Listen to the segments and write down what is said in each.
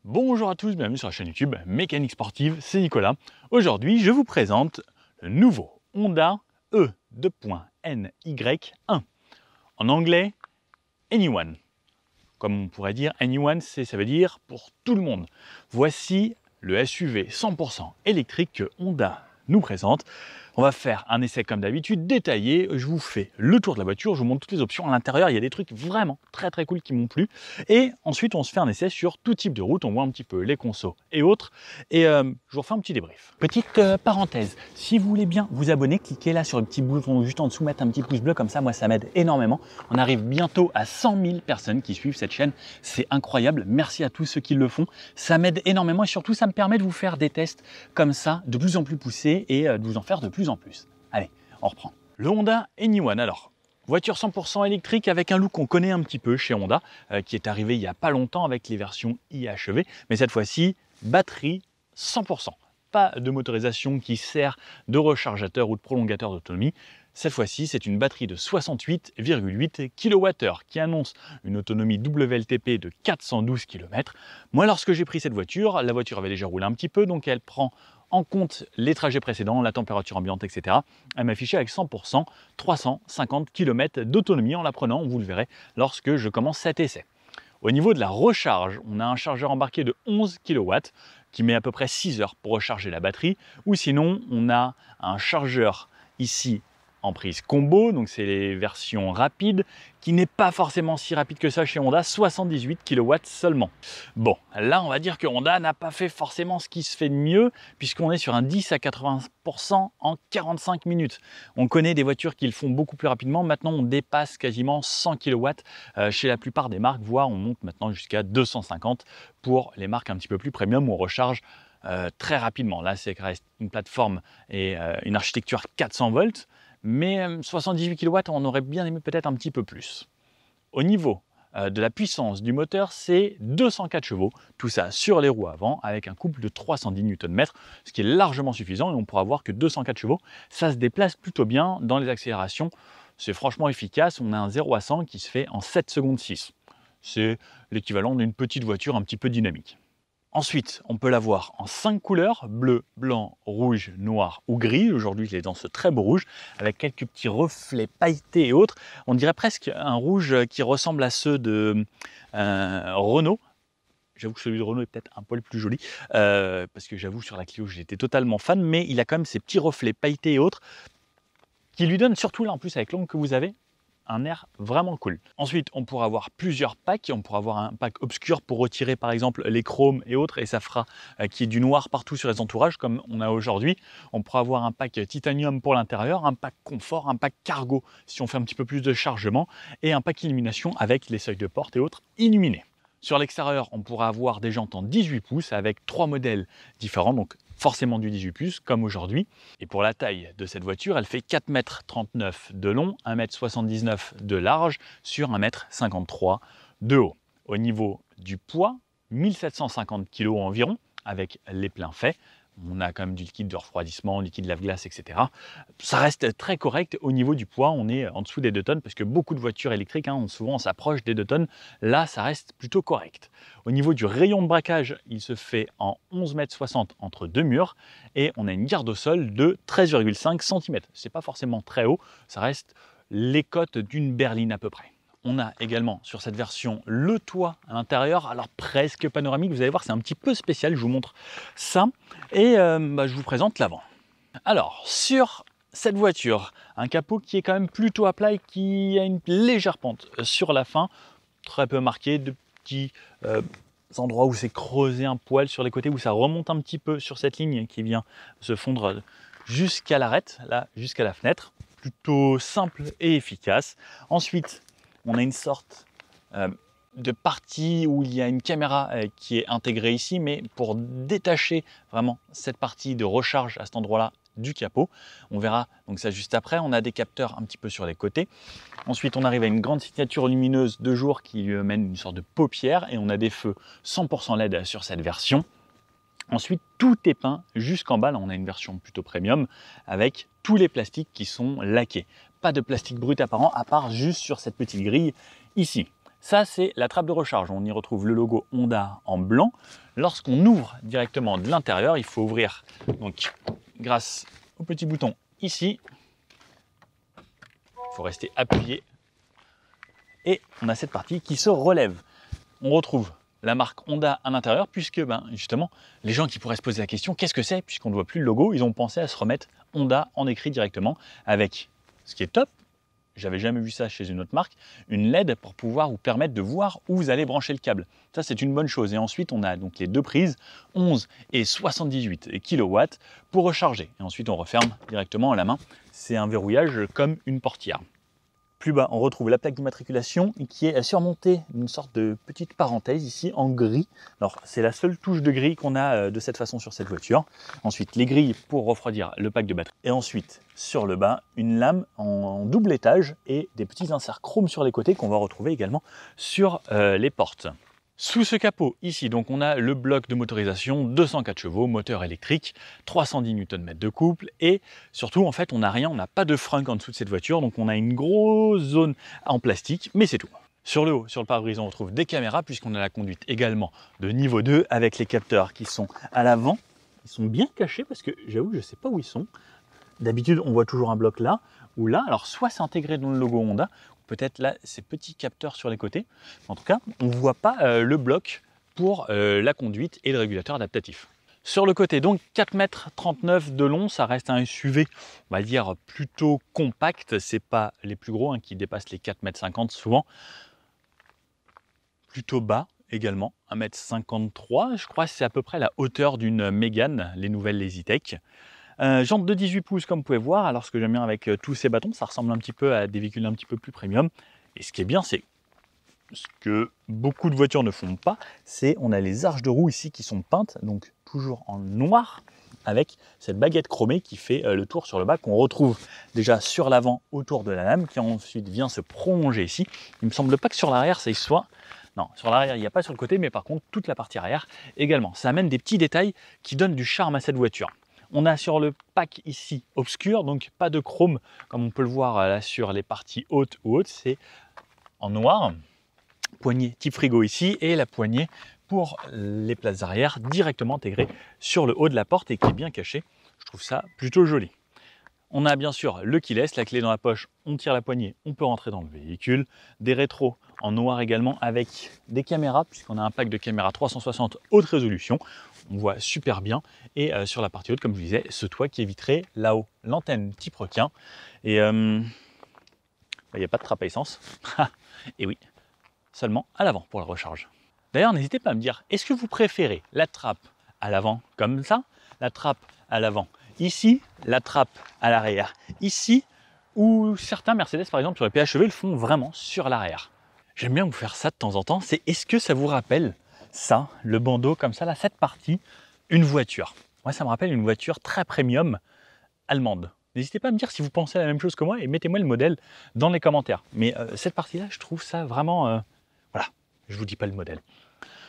Bonjour à tous, bienvenue sur la chaîne YouTube Mécanique Sportive, c'est Nicolas. Aujourd'hui, je vous présente le nouveau Honda E.NY1. En anglais, Anyone. Comme on pourrait dire, Anyone, ça veut dire pour tout le monde. Voici le SUV 100% électrique que Honda nous présente. On va faire un essai comme d'habitude détaillé, je vous fais le tour de la voiture, je vous montre toutes les options. À l'intérieur, il y a des trucs vraiment très cool qui m'ont plu. Et ensuite, on se fait un essai sur tout type de route, on voit un petit peu les consos et autres. Et je vous refais un petit débrief. Petite parenthèse, si vous voulez bien vous abonner, cliquez là sur le petit bouton juste en dessous, mettre un petit pouce bleu, comme ça, moi ça m'aide énormément. On arrive bientôt à 100 000 personnes qui suivent cette chaîne, c'est incroyable. Merci à tous ceux qui le font, ça m'aide énormément et surtout ça me permet de vous faire des tests comme ça, de plus en plus poussés et de vous en faire de plus en plus. Allez, on reprend. Le Honda Anyone, alors, voiture 100% électrique avec un look qu'on connaît un petit peu chez Honda, qui est arrivé il n'y a pas longtemps avec les versions IHEV, mais cette fois-ci, batterie 100%. Pas de motorisation qui sert de rechargateur ou de prolongateur d'autonomie. Cette fois-ci, c'est une batterie de 68,8 kWh qui annonce une autonomie WLTP de 412 km. Moi, lorsque j'ai pris cette voiture, la voiture avait déjà roulé un petit peu, donc elle prend en compte les trajets précédents, la température ambiante, etc. Elle m'affichait avec 100% 350 km d'autonomie en la prenant, vous le verrez lorsque je commence cet essai. Au niveau de la recharge, on a un chargeur embarqué de 11 kW qui met à peu près 6 heures pour recharger la batterie, ou sinon on a un chargeur ici en prise combo, donc c'est les versions rapides, qui n'est pas forcément si rapide que ça chez Honda, 78 kW seulement. Bon, là on va dire que Honda n'a pas fait forcément ce qui se fait de mieux, puisqu'on est sur un 10 à 80% en 45 minutes. On connaît des voitures qui le font beaucoup plus rapidement, maintenant on dépasse quasiment 100 kW chez la plupart des marques, voire on monte maintenant jusqu'à 250 pour les marques un petit peu plus premium où on recharge très rapidement. Là c'est une plateforme et une architecture 400 volts, mais 78 kW, on aurait bien aimé peut-être un petit peu plus. Au niveau de la puissance du moteur, c'est 204 chevaux, tout ça sur les roues avant, avec un couple de 310 Nm, ce qui est largement suffisant, et on pourra voir que 204 chevaux, ça se déplace plutôt bien dans les accélérations. C'est franchement efficace, on a un 0 à 100 qui se fait en 7 secondes 6. C'est l'équivalent d'une petite voiture un petit peu dynamique. Ensuite, on peut l'avoir en 5 couleurs, bleu, blanc, rouge, noir ou gris. Aujourd'hui, il est dans ce très beau rouge, avec quelques petits reflets pailletés et autres. On dirait presque un rouge qui ressemble à ceux de Renault. J'avoue que celui de Renault est peut-être un poil plus joli, parce que j'avoue, sur la Clio, j'étais totalement fan, mais il a quand même ces petits reflets pailletés et autres, qui lui donnent, surtout là en plus avec l'angle que vous avez, un air vraiment cool. Ensuite, on pourra avoir plusieurs packs. On pourra avoir un pack obscur pour retirer par exemple les chromes et autres, et ça fera qu'il y ait du noir partout sur les entourages comme on a aujourd'hui. On pourra avoir un pack titanium pour l'intérieur, un pack confort, un pack cargo si on fait un petit peu plus de chargement, et un pack illumination avec les seuils de porte et autres illuminés. Sur l'extérieur, on pourra avoir des jantes en 18 pouces avec 3 modèles différents, donc forcément du 18 pouces comme aujourd'hui. Et pour la taille de cette voiture, elle fait 4,39 m de long, 1,79 m de large sur 1,53 m de haut. Au niveau du poids, 1750 kg environ avec les pleins faits. On a quand même du liquide de refroidissement, liquide lave-glace, etc. Ça reste très correct. Au niveau du poids, on est en dessous des 2 tonnes parce que beaucoup de voitures électriques, souvent on s'approche des 2 tonnes. Là, ça reste plutôt correct. Au niveau du rayon de braquage, il se fait en 11,60 m entre deux murs et on a une garde au sol de 13,5 cm. C'est pas forcément très haut, ça reste les côtes d'une berline à peu près. On a également sur cette version le toit à l'intérieur, alors presque panoramique, vous allez voir c'est un petit peu spécial, je vous montre ça et je vous présente l'avant. Alors, sur cette voiture, un capot qui est quand même plutôt à plat et qui a une légère pente sur la fin, très peu marqué, de petits endroits où c'est creusé un poil sur les côtés, où ça remonte un petit peu sur cette ligne qui vient se fondre jusqu'à l'arête, là, jusqu'à la fenêtre. Plutôt simple et efficace. Ensuite, on a une sorte de partie où il y a une caméra qui est intégrée ici, mais pour détacher vraiment cette partie de recharge à cet endroit-là du capot. On verra donc ça juste après. On a des capteurs un petit peu sur les côtés. Ensuite, on arrive à une grande signature lumineuse de jour qui lui mène une sorte de paupière et on a des feux 100% LED sur cette version. Ensuite, tout est peint jusqu'en bas. Là, on a une version plutôt premium avec tous les plastiques qui sont laqués. Pas de plastique brut apparent à part juste sur cette petite grille ici. Ça, c'est la trappe de recharge. On y retrouve le logo Honda en blanc. Lorsqu'on ouvre directement de l'intérieur, il faut ouvrir donc grâce au petit bouton ici. Il faut rester appuyé. Et on a cette partie qui se relève. On retrouve la marque Honda à l'intérieur, puisque justement, les gens qui pourraient se poser la question, qu'est-ce que c'est, puisqu'on ne voit plus le logo, ils ont pensé à se remettre Honda en écrit directement, avec, ce qui est top, j'avais jamais vu ça chez une autre marque, une LED pour pouvoir vous permettre de voir où vous allez brancher le câble. Ça, c'est une bonne chose. Et ensuite, on a donc les deux prises, 11 et 78 kW pour recharger. Et ensuite, on referme directement à la main. C'est un verrouillage comme une portière. Plus bas, on retrouve la plaque d'immatriculation qui est surmontée d'une sorte de petite parenthèse ici en gris. Alors, c'est la seule touche de gris qu'on a de cette façon sur cette voiture. Ensuite, les grilles pour refroidir le pack de batterie. Et ensuite, sur le bas, une lame en double étage et des petits inserts chrome sur les côtés qu'on va retrouver également sur les portes. Sous ce capot, ici, donc on a le bloc de motorisation, 204 chevaux, moteur électrique, 310 Nm de couple et surtout, en fait, on n'a rien, on n'a pas de frunk en dessous de cette voiture, donc on a une grosse zone en plastique, mais c'est tout. Sur le haut, sur le pare-brise, on retrouve des caméras puisqu'on a la conduite également de niveau 2 avec les capteurs qui sont à l'avant. Ils sont bien cachés parce que j'avoue, je ne sais pas où ils sont. D'habitude, on voit toujours un bloc là ou là. Alors, soit c'est intégré dans le logo Honda, peut-être là, ces petits capteurs sur les côtés. En tout cas, on ne voit pas le bloc pour la conduite et le régulateur adaptatif. Sur le côté, donc 4,39 m de long, ça reste un SUV, on va dire, plutôt compact. Ce n'est pas les plus gros qui dépassent les 4,50 m souvent. Plutôt bas également, 1,53 m. Je crois que c'est à peu près la hauteur d'une Mégane, les nouvelles EasyTech. Jantes de 18 pouces comme vous pouvez voir. Alors ce que j'aime bien avec tous ces bâtons, ça ressemble un petit peu à des véhicules un petit peu plus premium. Et ce qui est bien, c'est ce que beaucoup de voitures ne font pas, c'est on a les arches de roue ici qui sont peintes, donc toujours en noir, avec cette baguette chromée qui fait le tour sur le bas, qu'on retrouve déjà sur l'avant autour de la lame, qui ensuite vient se prolonger ici. Il ne me semble pas que sur l'arrière ça y soit. Non, sur l'arrière, il n'y a pas sur le côté, mais par contre, toute la partie arrière également. Ça amène des petits détails qui donnent du charme à cette voiture. On a sur le pack ici obscur, donc pas de chrome comme on peut le voir là sur les parties hautes ou hautes, c'est en noir. Poignée type frigo ici et la poignée pour les places arrière directement intégrée sur le haut de la porte et qui est bien cachée. Je trouve ça plutôt joli. On a bien sûr le keyless, la clé dans la poche, on tire la poignée, on peut rentrer dans le véhicule. Des rétros en noir également avec des caméras, puisqu'on a un pack de caméras 360 haute résolution. On voit super bien. Et sur la partie haute, comme je vous disais, ce toit qui est vitré là-haut. L'antenne type requin. Et il n'y a pas de trappe à essence. Et oui, seulement à l'avant pour la recharge. D'ailleurs, n'hésitez pas à me dire, est-ce que vous préférez la trappe à l'avant comme ça, la trappe à l'avant ici, la trappe à l'arrière ici, ou certains Mercedes par exemple sur les PHEV le font vraiment sur l'arrière. J'aime bien vous faire ça de temps en temps, c'est est-ce que ça vous rappelle ça, le bandeau comme ça, là, cette partie, une voiture. Moi ça me rappelle une voiture très premium allemande. N'hésitez pas à me dire si vous pensez à la même chose que moi et mettez-moi le modèle dans les commentaires. Mais cette partie-là, je trouve ça vraiment... voilà, je vous dis pas le modèle.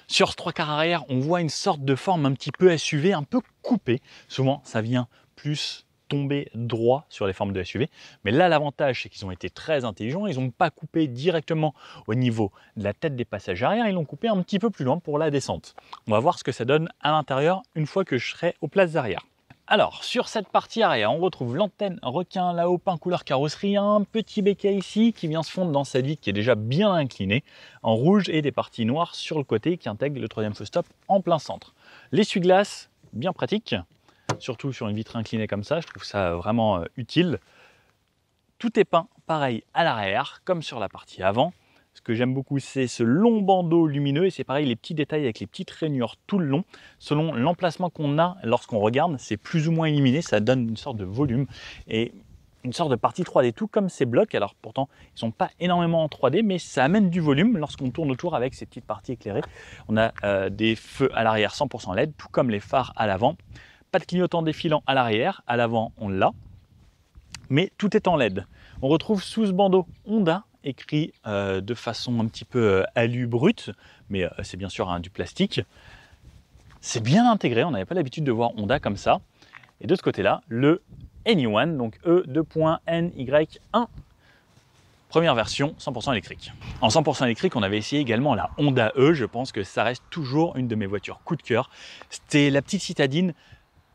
Sur ce 3/4 arrière, on voit une sorte de forme un petit peu SUV, un peu coupée. Souvent, ça vient plus tomber droit sur les formes de SUV. Mais là, l'avantage, c'est qu'ils ont été très intelligents. Ils n'ont pas coupé directement au niveau de la tête des passagers arrière. Ils l'ont coupé un petit peu plus loin pour la descente. On va voir ce que ça donne à l'intérieur une fois que je serai aux places arrière. Alors, sur cette partie arrière, on retrouve l'antenne requin là-haut, peint couleur carrosserie, un petit béquet ici qui vient se fondre dans cette vitre qui est déjà bien inclinée en rouge et des parties noires sur le côté qui intègrent le troisième feu stop en plein centre. L'essuie-glace, bien pratique. surtout sur une vitre inclinée comme ça, je trouve ça vraiment utile. Tout est peint pareil à l'arrière, comme sur la partie avant. Ce que j'aime beaucoup, c'est ce long bandeau lumineux et c'est pareil, les petits détails avec les petites rainures tout le long. Selon l'emplacement qu'on a lorsqu'on regarde, c'est plus ou moins illuminé, ça donne une sorte de volume et une sorte de partie 3D, tout comme ces blocs. Alors pourtant, ils ne sont pas énormément en 3D, mais ça amène du volume lorsqu'on tourne autour avec ces petites parties éclairées. On a des feux à l'arrière 100% LED, tout comme les phares à l'avant. Pas de clignotant défilant à l'arrière, à l'avant on l'a, mais tout est en LED. On retrouve sous ce bandeau Honda, écrit de façon un petit peu alu brute, mais c'est bien sûr du plastique. C'est bien intégré, on n'avait pas l'habitude de voir Honda comme ça. Et de ce côté-là, le Anyone, donc E2.NY1, première version 100% électrique. En 100% électrique, on avait essayé également la Honda E, je pense que ça reste toujours une de mes voitures coup de cœur. C'était la petite citadine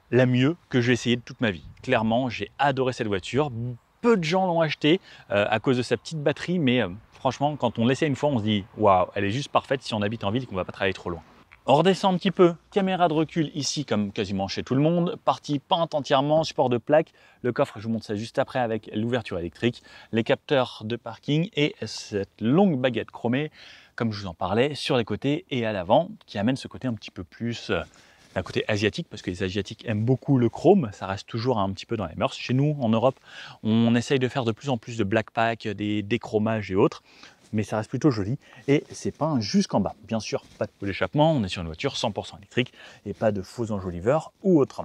la mieux que j'ai essayé de toute ma vie. Clairement, j'ai adoré cette voiture. Peu de gens l'ont acheté à cause de sa petite batterie, mais franchement, quand on l'essaie une fois, on se dit waouh, elle est juste parfaite si on habite en ville et qu'on ne va pas travailler trop loin. On redescend un petit peu, caméra de recul ici comme quasiment chez tout le monde, partie peinte entièrement, support de plaque, le coffre, je vous montre ça juste après avec l'ouverture électrique, les capteurs de parking et cette longue baguette chromée, comme je vous en parlais, sur les côtés et à l'avant, qui amène ce côté un petit peu plus d'un côté asiatique, parce que les Asiatiques aiment beaucoup le chrome, ça reste toujours un petit peu dans les mœurs. Chez nous, en Europe, on essaye de faire de plus en plus de black pack, des déchromages et autres, mais ça reste plutôt joli et c'est peint jusqu'en bas. Bien sûr, pas de pot d'échappement, on est sur une voiture 100% électrique et pas de faux enjoliveurs ou autre.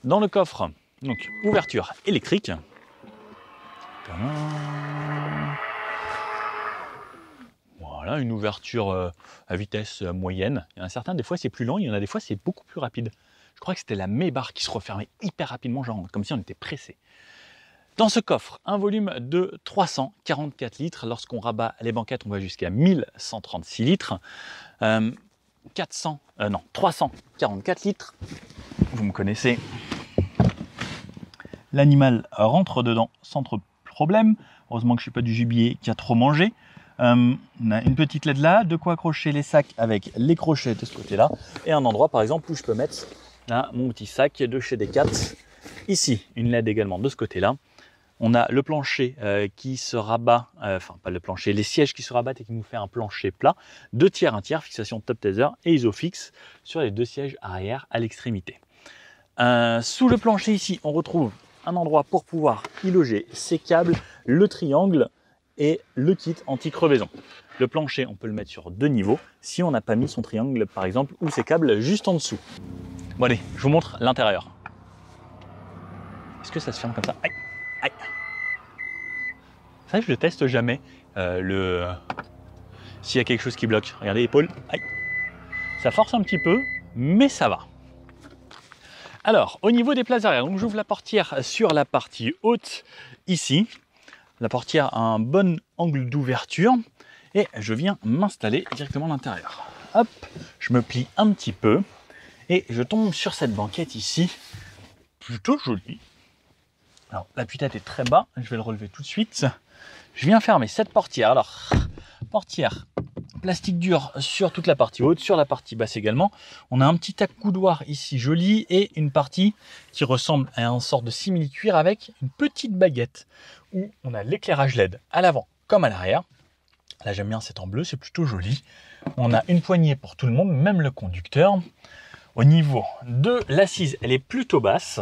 Dans le coffre, donc ouverture électrique. Voilà, une ouverture à vitesse moyenne. Il y en a certains, des fois c'est plus lent, il y en a des fois c'est beaucoup plus rapide. Je crois que c'était la Maybach qui se refermait hyper rapidement, genre comme si on était pressé. Dans ce coffre, un volume de 344 litres. Lorsqu'on rabat les banquettes, on va jusqu'à 1136 litres. 344 litres. Vous me connaissez. L'animal rentre dedans sans trop de problème. Heureusement que je ne suis pas du gibier qui a trop mangé. On a une petite LED là, de quoi accrocher les sacs avec les crochets de ce côté-là. Et un endroit par exemple où je peux mettre là, mon petit sac de chez Decat. Ici, une LED également de ce côté-là. On a le plancher qui se rabat, enfin pas le plancher, les sièges qui se rabattent et qui nous fait un plancher plat, 2 tiers, 1 tiers, fixation top taser et isofix sur les 2 sièges arrière à l'extrémité. Sous le plancher ici, on retrouve un endroit pour pouvoir y loger ses câbles, le triangle et le kit anti-crevaison. Le plancher, on peut le mettre sur 2 niveaux si on n'a pas mis son triangle par exemple ou ses câbles juste en dessous. Bon allez, je vous montre l'intérieur. Est-ce que ça se ferme comme ça? Aïe. Aïe. C'est vrai que je ne teste jamais s'il y a quelque chose qui bloque. Regardez l'épaule. Aïe. Ça force un petit peu, mais ça va. Alors, au niveau des places arrière, donc j'ouvre la portière sur la partie haute, ici. La portière a un bon angle d'ouverture et je viens m'installer directement à l'intérieur. Hop, je me plie un petit peu et je tombe sur cette banquette ici, plutôt jolie. Alors, l'appui-tête est très bas, je vais le relever tout de suite. Je viens fermer cette portière. Alors, portière plastique dur sur toute la partie haute, sur la partie basse également. On a un petit accoudoir ici joli et une partie qui ressemble à une sorte de simili-cuir avec une petite baguette où on a l'éclairage LED à l'avant comme à l'arrière. Là, j'aime bien c'est en bleu, c'est plutôt joli. On a une poignée pour tout le monde, même le conducteur. Au niveau de l'assise, elle est plutôt basse.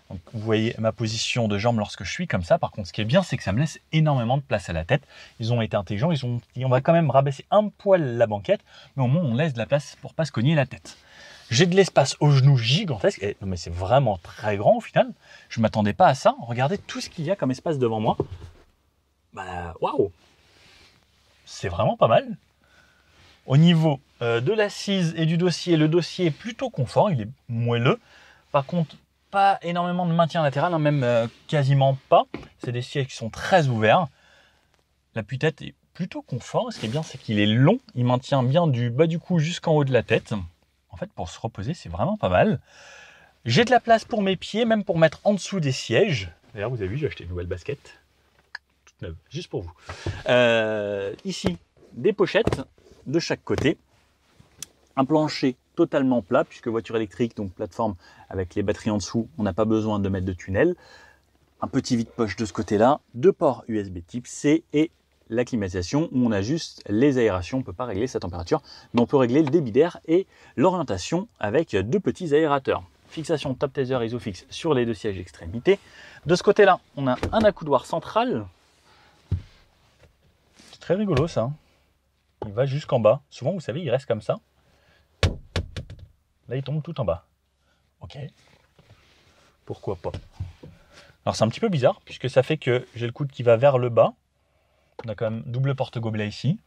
Donc, vous voyez ma position de jambe lorsque je suis comme ça. Par contre, ce qui est bien, c'est que ça me laisse énormément de place à la tête. Ils ont été intelligents, ils ont dit on va quand même rabaisser un poil la banquette, mais au moins on laisse de la place pour pas se cogner la tête. J'ai de l'espace aux genoux gigantesque. Et, non mais c'est vraiment très grand au final. Je ne m'attendais pas à ça. Regardez tout ce qu'il y a comme espace devant moi. Bah waouh, c'est vraiment pas mal. Au niveau de l'assise et du dossier, le dossier est plutôt confort, il est moelleux. Par contre, pas énormément de maintien latéral, hein, même quasiment pas. C'est des sièges qui sont très ouverts. L'appui-tête est plutôt confort. Ce qui est bien, c'est qu'il est long. Il maintient bien du bas du cou jusqu'en haut de la tête. En fait, pour se reposer, c'est vraiment pas mal. J'ai de la place pour mes pieds, même pour mettre en dessous des sièges. D'ailleurs, vous avez vu, j'ai acheté une nouvelle basket. Toute neuve, juste pour vous. Ici, des pochettes de chaque côté. Un plancher totalement plat, puisque voiture électrique, donc plateforme avec les batteries en dessous, on n'a pas besoin de mettre de tunnel. Un petit vide-poche de ce côté-là, 2 ports USB type C et la climatisation où on a juste les aérations. On ne peut pas régler sa température, mais on peut régler le débit d'air et l'orientation avec 2 petits aérateurs. Fixation top taser Isofix sur les 2 sièges extrémités. De ce côté-là, on a un accoudoir central. C'est très rigolo ça. Il va jusqu'en bas. Souvent, vous savez, il reste comme ça. Là, il tombe tout en bas. Ok. Pourquoi pas? Alors, c'est un petit peu bizarre, puisque ça fait que j'ai le coude qui va vers le bas. On a quand même double porte-gobelet ici.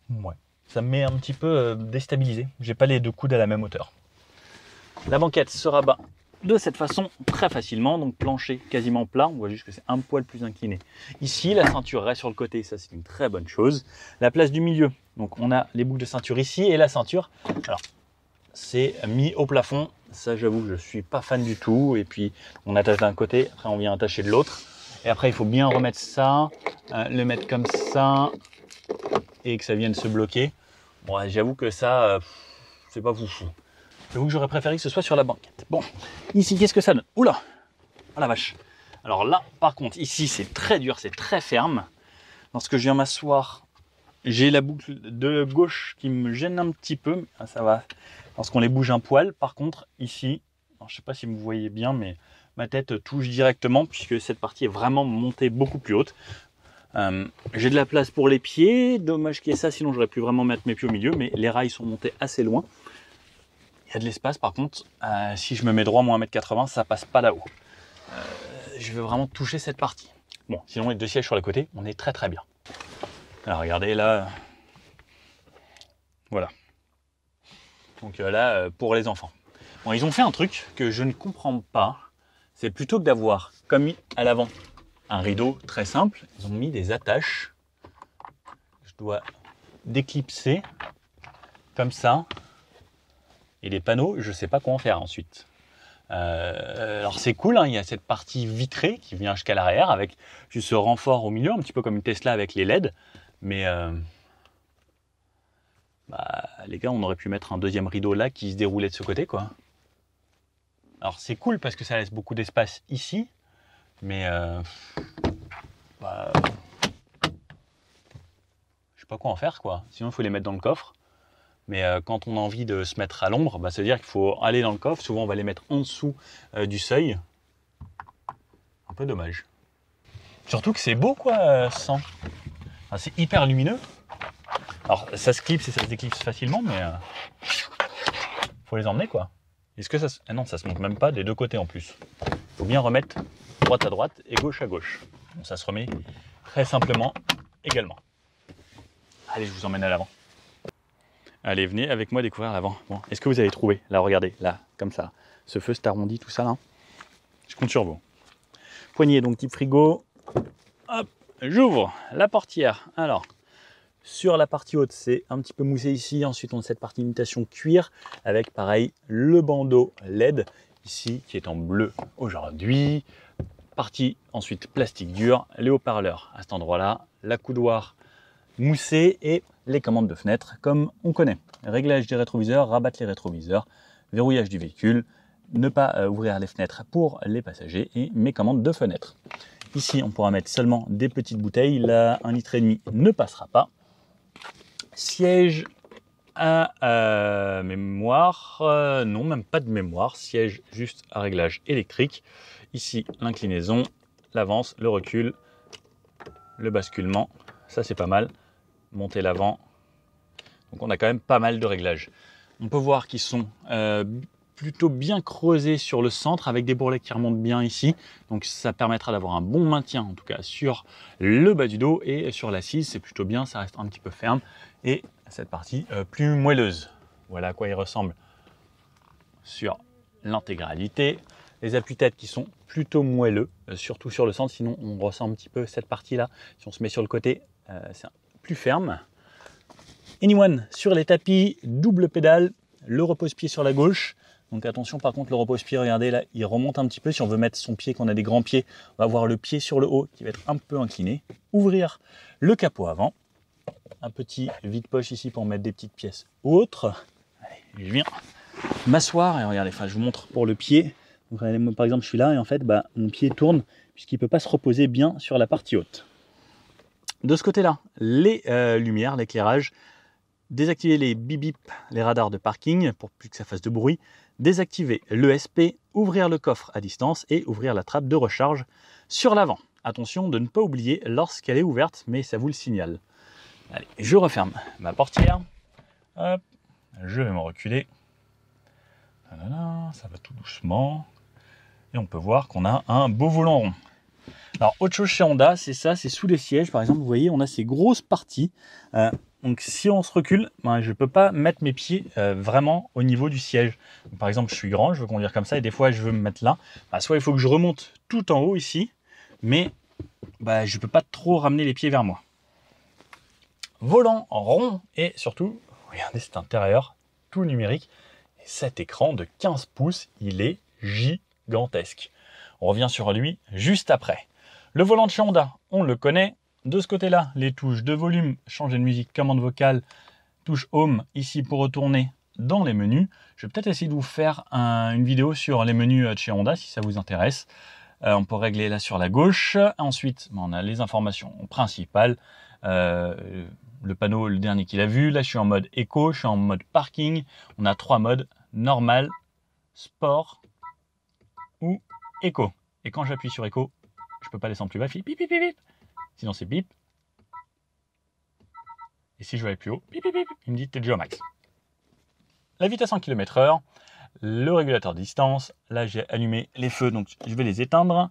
Ouais. Ça me met un petit peu déstabilisé. J'ai pas les 2 coudes à la même hauteur. La banquette se rabat de cette façon très facilement. Donc, plancher quasiment plat. On voit juste que c'est un poil plus incliné. Ici, la ceinture reste sur le côté. Ça, c'est une très bonne chose. La place du milieu. Donc, on a les boucles de ceinture ici et la ceinture. Alors, c'est mis au plafond. Ça, j'avoue que je suis pas fan du tout. Et puis, on attache d'un côté, après on vient attacher de l'autre. Et après, il faut bien remettre ça, le mettre comme ça, et que ça vienne se bloquer. Bon, j'avoue que ça, c'est pas foufou. J'avoue que j'aurais préféré que ce soit sur la banquette. Bon, ici, qu'est-ce que ça donne? Oula! Oh la vache! Alors là, par contre, ici, c'est très dur, c'est très ferme. Lorsque je viens m'asseoir, j'ai la boucle de gauche qui me gêne un petit peu. Ça va lorsqu'on les bouge un poil. Par contre, ici, alors, je ne sais pas si vous voyez bien, mais ma tête touche directement puisque cette partie est vraiment montée beaucoup plus haute. J'ai de la place pour les pieds. Dommage qu'il y ait ça, sinon j'aurais pu vraiment mettre mes pieds au milieu. Mais les rails sont montés assez loin. Il y a de l'espace. Par contre, si je me mets droit moins 1m80, ça passe pas là-haut. Je veux vraiment toucher cette partie. Bon, sinon les 2 sièges sur les côtés, on est très très bien. Alors regardez là, voilà. Donc là, pour les enfants. Bon, ils ont fait un truc que je ne comprends pas. C'est plutôt que d'avoir, comme à l'avant, un rideau très simple, ils ont mis des attaches. Je dois déclipser comme ça. Et les panneaux, je ne sais pas quoi en faire ensuite. Alors c'est cool, hein, il y a cette partie vitrée qui vient jusqu'à l'arrière avec juste ce renfort au milieu, un petit peu comme une Tesla avec les LED. Mais les gars, on aurait pu mettre un deuxième rideau là qui se déroulait de ce côté, quoi. Alors c'est cool parce que ça laisse beaucoup d'espace ici, mais je sais pas quoi en faire, quoi. Sinon il faut les mettre dans le coffre. Mais quand on a envie de se mettre à l'ombre, ça veut dire qu'il faut aller dans le coffre. Souvent on va les mettre en dessous du seuil. Un peu dommage. Surtout que c'est beau, quoi, sans. Enfin, c'est hyper lumineux. Alors ça se clipse et ça se déclipse facilement, mais faut les emmener, quoi. Est-ce que ça se... Ah non, ça se monte même pas des 2 côtés en plus. Il faut bien remettre droite à droite et gauche à gauche. Bon, ça se remet très simplement également. Allez, je vous emmène à l'avant. Allez, venez avec moi découvrir l'avant. Bon, est-ce que vous avez trouvé? Là, regardez, là, comme ça. Ce feu s'est arrondi, tout ça, là. Je compte sur vous. Poignée, donc type frigo. Hop, j'ouvre la portière. Alors, sur la partie haute, c'est un petit peu moussé ici. Ensuite, on a cette partie imitation cuir avec, pareil, le bandeau LED ici qui est en bleu aujourd'hui. Partie ensuite plastique dur, les haut-parleurs à cet endroit-là, l'accoudoir moussé et les commandes de fenêtre comme on connaît. Réglage des rétroviseurs, rabattre les rétroviseurs, verrouillage du véhicule, ne pas ouvrir les fenêtres pour les passagers et mes commandes de fenêtre. Ici, on pourra mettre seulement des petites bouteilles. Là, 1,5 litre ne passera pas. Siège à mémoire, non, même pas de mémoire. Siège juste à réglage électrique. Ici, l'inclinaison, l'avance, le recul, le basculement. Ça, c'est pas mal. Monter l'avant. Donc, on a quand même pas mal de réglages. On peut voir qu'ils sont plutôt bien creusés sur le centre avec des bourrelets qui remontent bien ici. Donc ça permettra d'avoir un bon maintien en tout cas sur le bas du dos et sur l'assise. C'est plutôt bien, ça reste un petit peu ferme. Et cette partie plus moelleuse. Voilà à quoi il ressemble sur l'intégralité. Les appuis-têtes qui sont plutôt moelleux, surtout sur le centre. Sinon on ressent un petit peu cette partie-là. Si on se met sur le côté, c'est plus ferme. Anyone sur les tapis, double pédale, le repose-pied sur la gauche. Donc attention par contre le repose-pied, regardez là, il remonte un petit peu. Si on veut mettre son pied, qu'on a des grands pieds, on va avoir le pied sur le haut qui va être un peu incliné. Ouvrir le capot avant. Un petit vide-poche ici pour mettre des petites pièces ou autres. Allez, je viens m'asseoir et regardez, enfin, je vous montre pour le pied. Donc, regardez, par exemple, je suis là et en fait, mon pied tourne puisqu'il ne peut pas se reposer bien sur la partie haute. De ce côté-là, les lumières, l'éclairage, désactiver les bip-bip, les radars de parking pour plus que ça fasse de bruit, désactiver l'ESP, ouvrir le coffre à distance et ouvrir la trappe de recharge sur l'avant. Attention de ne pas oublier lorsqu'elle est ouverte, mais ça vous le signale. Allez, je referme ma portière. Hop, je vais me reculer. Ça va tout doucement. Et on peut voir qu'on a un beau volant rond. Alors, autre chose chez Honda, c'est ça, c'est sous les sièges. Par exemple, vous voyez, on a ces grosses parties. Donc, si on se recule, je ne peux pas mettre mes pieds vraiment au niveau du siège. Donc, par exemple, je suis grand, je veux conduire comme ça, et des fois, je veux me mettre là. Soit il faut que je remonte tout en haut ici, mais je ne peux pas trop ramener les pieds vers moi. Volant rond, et surtout, regardez cet intérieur, tout numérique. Et cet écran de 15 pouces, il est gigantesque. On revient sur lui juste après. Le volant de chez Honda, on le connaît. De ce côté-là, les touches de volume, changer de musique, commande vocale, touche home ici pour retourner dans les menus. Je vais peut-être essayer de vous faire une vidéo sur les menus de chez Honda si ça vous intéresse. On peut régler là sur la gauche. Ensuite, on a les informations principales. Le panneau, le dernier qu'il a vu. Là, je suis en mode éco, je suis en mode parking. On a 3 modes, normal, sport ou éco. Et quand j'appuie sur éco, je peux pas descendre plus bas, il fait pip, pip, pip, pip. Sinon c'est bip. Et si je vais aller plus haut, bip, bip, bip, il me dit t'es déjà au max. La vitesse en km/h, le régulateur de distance. Là, j'ai allumé les feux, donc je vais les éteindre.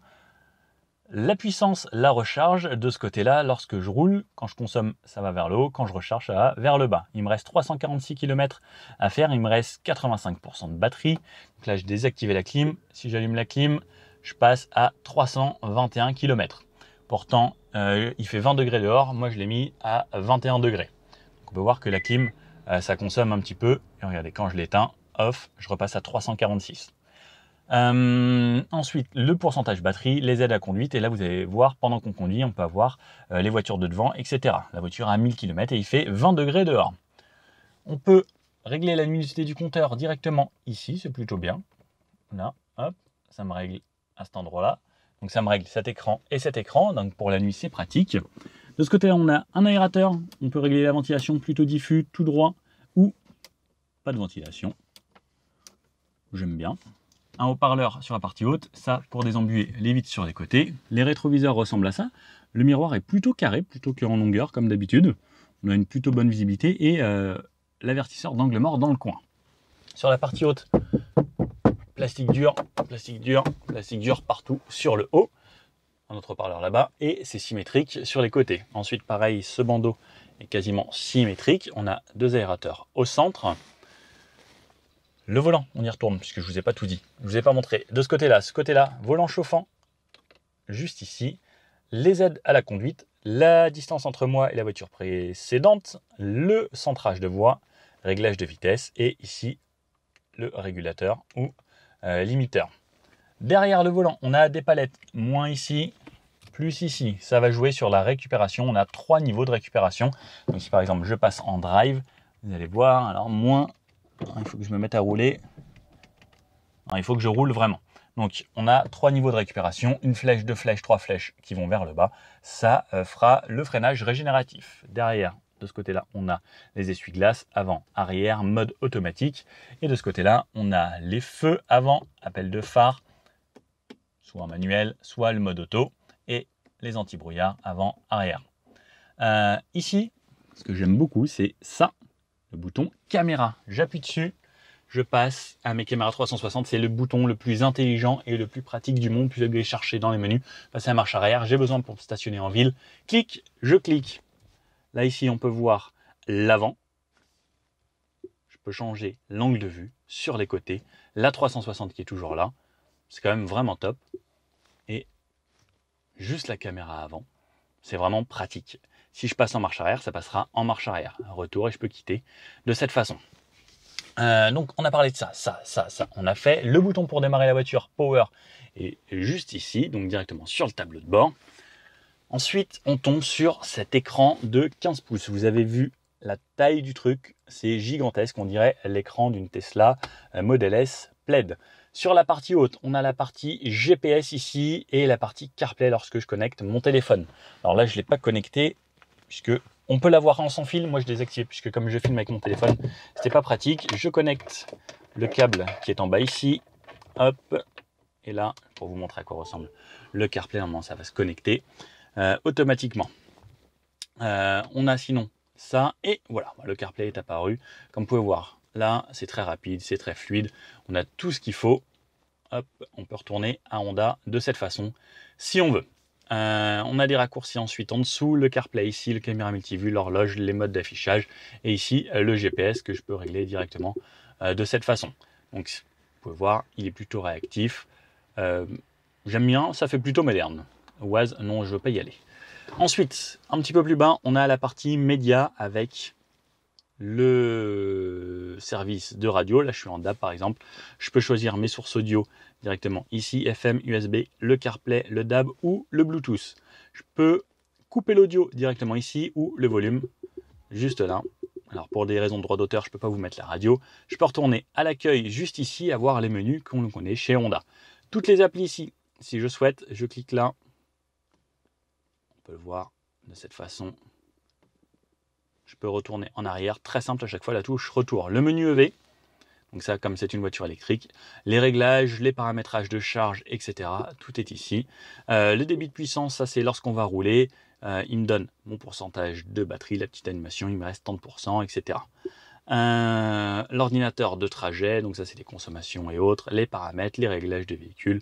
La puissance, la recharge, de ce côté-là, lorsque je roule, quand je consomme, ça va vers le haut, quand je recharge, ça va vers le bas. Il me reste 346 km à faire, il me reste 85% de batterie. Donc là, je désactive la clim. Si j'allume la clim, je passe à 321 km. Pourtant, il fait 20 degrés dehors, moi je l'ai mis à 21 degrés. Donc on peut voir que la clim, ça consomme un petit peu. Et regardez, quand je l'éteins, off, je repasse à 346. Ensuite, le pourcentage batterie, les aides à conduite, et là vous allez voir, pendant qu'on conduit, on peut avoir les voitures de devant, etc. La voiture à 1000 km et il fait 20 degrés dehors. On peut régler la luminosité du compteur directement ici, c'est plutôt bien. Là, hop, ça me règle à cet endroit-là. Donc ça me règle cet écran et cet écran, donc pour la nuit c'est pratique. De ce côté-là, on a un aérateur, on peut régler la ventilation plutôt diffus, tout droit, ou pas de ventilation. J'aime bien. Un haut-parleur sur la partie haute, ça pour désembuer les vitres sur les côtés. Les rétroviseurs ressemblent à ça. Le miroir est plutôt carré, plutôt qu'en longueur comme d'habitude. On a une plutôt bonne visibilité et l'avertisseur d'angle mort dans le coin. Sur la partie haute, plastique dur, plastique dur, plastique dur partout sur le haut. Un autre haut-parleur là-bas et c'est symétrique sur les côtés. Ensuite, pareil, ce bandeau est quasiment symétrique. On a 2 aérateurs au centre. Le volant, on y retourne puisque je ne vous ai pas tout dit. Je ne vous ai pas montré. De ce côté-là, volant chauffant, juste ici. Les aides à la conduite, la distance entre moi et la voiture précédente, le centrage de voie, réglage de vitesse et ici le régulateur ou limiteur. Derrière le volant, on a des palettes, moins ici, plus ici. Ça va jouer sur la récupération. On a 3 niveaux de récupération. Donc si par exemple je passe en drive, vous allez voir, alors moins. Il faut que je me mette à rouler. Non, il faut que je roule vraiment. Donc, on a 3 niveaux de récupération, une flèche, 2 flèches, 3 flèches qui vont vers le bas. Ça fera le freinage régénératif. Derrière, de ce côté-là, on a les essuie-glaces avant, arrière, mode automatique. Et de ce côté-là, on a les feux avant, appel de phare, soit en manuel, soit le mode auto. Et les anti-brouillard avant, arrière. Ici, ce que j'aime beaucoup, c'est ça. Le bouton caméra, j'appuie dessus, je passe à mes caméras 360, c'est le bouton le plus intelligent et le plus pratique du monde, puis aller chercher dans les menus, passer à marche arrière, j'ai besoin pour stationner en ville, clique, je clique. Là ici on peut voir l'avant, je peux changer l'angle de vue sur les côtés, la 360 qui est toujours là, c'est quand même vraiment top, et juste la caméra avant, c'est vraiment pratique. Si je passe en marche arrière, ça passera en marche arrière. Retour et je peux quitter de cette façon. Donc on a parlé de ça. On a fait le bouton pour démarrer la voiture, Power, est juste ici, donc directement sur le tableau de bord. Ensuite, on tombe sur cet écran de 15 pouces. Vous avez vu la taille du truc, c'est gigantesque, on dirait l'écran d'une Tesla Model S Plaid. Sur la partie haute, on a la partie GPS ici et la partie CarPlay lorsque je connecte mon téléphone. Alors là, je ne l'ai pas connecté puisque on peut l'avoir en sans fil. Moi, je désactive puisque comme je filme avec mon téléphone, c'était pas pratique. Je connecte le câble qui est en bas ici. Hop. Et là, pour vous montrer à quoi ressemble le CarPlay, normalement, ça va se connecter automatiquement. On a sinon ça et voilà, le CarPlay est apparu. Comme vous pouvez voir, là, c'est très rapide, c'est très fluide. On a tout ce qu'il faut. Hop, on peut retourner à Honda de cette façon si on veut. On a des raccourcis ensuite en dessous, le CarPlay ici, le caméra multivue, l'horloge, les modes d'affichage et ici le GPS que je peux régler directement de cette façon. Donc vous pouvez voir, il est plutôt réactif. J'aime bien, ça fait plutôt moderne. Oise, non, je ne veux pas y aller. Ensuite, un petit peu plus bas, on a la partie média avec le service de radio. Là, je suis en DAB par exemple. Je peux choisir mes sources audio directement ici, FM, USB, le CarPlay, le DAB ou le Bluetooth. Je peux couper l'audio directement ici ou le volume juste là. Alors pour des raisons de droit d'auteur, je ne peux pas vous mettre la radio. Je peux retourner à l'accueil juste ici, avoir les menus qu'on connaît chez Honda. Toutes les applis ici, si je souhaite, je clique là. On peut le voir de cette façon. Je peux retourner en arrière, très simple à chaque fois, la touche retour. Le menu EV, donc ça comme c'est une voiture électrique, les réglages, les paramétrages de charge, etc. Tout est ici. Le débit de puissance, ça c'est lorsqu'on va rouler. Il me donne mon pourcentage de batterie, la petite animation, il me reste 30%, etc. L'ordinateur de trajet, donc ça c'est les consommations et autres, les paramètres, les réglages de véhicule,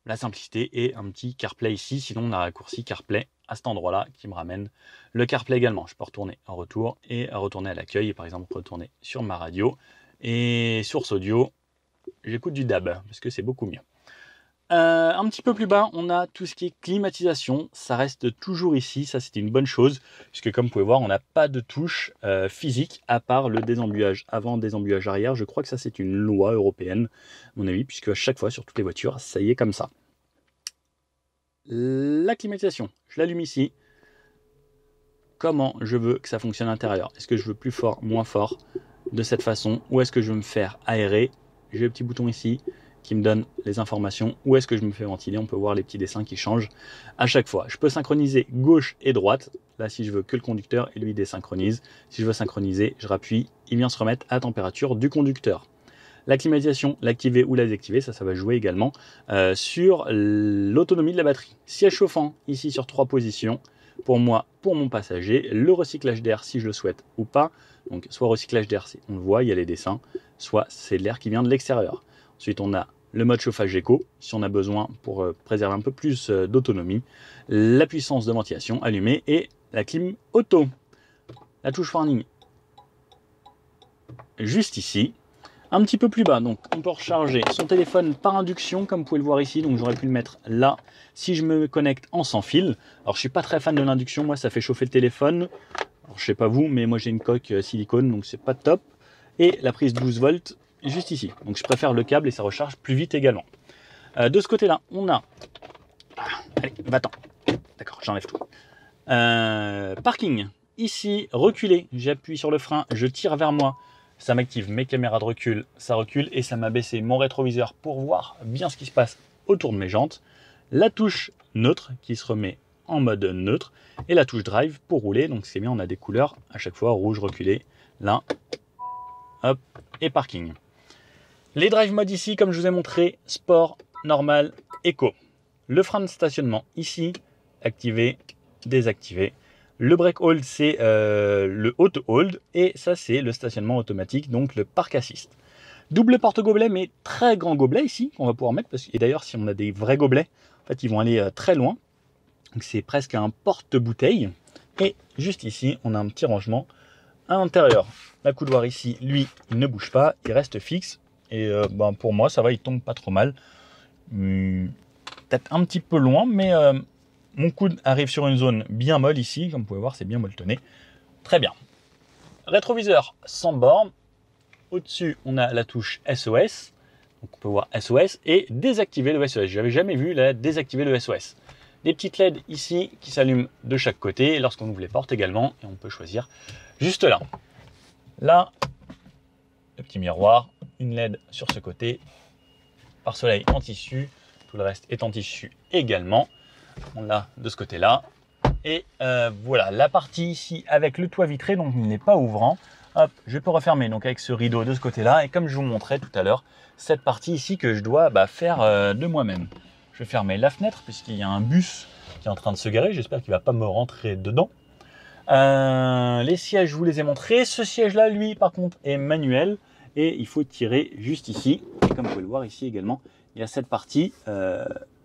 la simplicité et un petit CarPlay ici. Sinon, on a un raccourci CarPlay à cet endroit-là qui me ramène le CarPlay également. Je peux retourner en retour et retourner à l'accueil et par exemple retourner sur ma radio. Et source audio, j'écoute du DAB parce que c'est beaucoup mieux. Un petit peu plus bas, on a tout ce qui est climatisation. Ça reste toujours ici, ça c'est une bonne chose puisque comme vous pouvez voir, on n'a pas de touche physique à part le désembuyage avant, désembuyage arrière. Je crois que ça c'est une loi européenne, à mon avis, puisque à chaque fois sur toutes les voitures, ça y est comme ça. La climatisation, je l'allume ici. Comment je veux que ça fonctionne à l'intérieur? Est-ce que je veux plus fort, moins fort, de cette façon, ou est-ce que je veux me faire aérer? J'ai le petit bouton ici qui me donne les informations. Où est-ce que je me fais ventiler? On peut voir les petits dessins qui changent à chaque fois. Je peux synchroniser gauche et droite. Là, si je veux que le conducteur, il lui désynchronise. Si je veux synchroniser, je rappuie, il vient se remettre à température du conducteur. La climatisation, l'activer ou la désactiver, ça va jouer également sur l'autonomie de la batterie. Siège chauffant, ici sur 3 positions. Pour moi, pour mon passager, le recyclage d'air si je le souhaite ou pas. Donc soit recyclage d'air, on le voit, il y a les dessins, soit c'est de l'air qui vient de l'extérieur. Ensuite, on a le mode chauffage éco, si on a besoin pour préserver un peu plus d'autonomie. La puissance de ventilation allumée et la clim auto. La touche warning juste ici. Un petit peu plus bas, donc on peut recharger son téléphone par induction, comme vous pouvez le voir ici. Donc j'aurais pu le mettre là si je me connecte en sans fil. Alors je suis pas très fan de l'induction, moi ça fait chauffer le téléphone. Alors je sais pas vous, mais moi j'ai une coque silicone, donc c'est pas top. Et la prise 12 volts juste ici. Donc je préfère le câble et ça recharge plus vite également. De ce côté-là, on a... allez, va-t'en. D'accord, j'enlève tout. Parking. Ici, reculer. J'appuie sur le frein, je tire vers moi. Ça m'active mes caméras de recul, ça recule et ça m'a baissé mon rétroviseur pour voir bien ce qui se passe autour de mes jantes. La touche neutre qui se remet en mode neutre et la touche drive pour rouler. Donc c'est bien, on a des couleurs à chaque fois, rouge, reculé, là, hop, et parking. Les drive modes ici, comme je vous ai montré, sport, normal, éco. Le frein de stationnement ici, activé, désactivé. Le brake hold, c'est le auto hold et ça, c'est le stationnement automatique, donc le park assist. Double porte-gobelet, mais très grand gobelet ici, qu'on va pouvoir mettre. Et d'ailleurs, si on a des vrais gobelets, en fait, ils vont aller très loin. Donc, c'est presque un porte-bouteille. Et juste ici, on a un petit rangement à l'intérieur. La coudoir ici, lui, il ne bouge pas, il reste fixe. Et pour moi, ça va, il tombe pas trop mal. Peut-être un petit peu loin, mais... mon coude arrive sur une zone bien molle ici, comme vous pouvez voir, c'est bien molletonné. Très bien. Rétroviseur sans borne. Au-dessus, on a la touche SOS. Donc on peut voir SOS et désactiver le SOS. Je n'avais jamais vu désactiver le SOS. des petites LED ici qui s'allument de chaque côté lorsqu'on ouvre les portes également. Et on peut choisir juste là. Là, le petit miroir, une LED sur ce côté, pare-soleil en tissu. Tout le reste est en tissu également. On l'a de ce côté-là. Et voilà, la partie ici avec le toit vitré, donc il n'est pas ouvrant. Hop, je peux refermer donc avec ce rideau de ce côté-là. Et comme je vous montrais tout à l'heure, cette partie ici que je dois faire de moi-même. Je vais fermer la fenêtre puisqu'il y a un bus qui est en train de se garer. J'espère qu'il ne va pas me rentrer dedans. Les sièges, je vous les ai montrés. Ce siège-là, lui, par contre, est manuel. Et il faut tirer juste ici. Et comme vous pouvez le voir ici également, il y a cette partie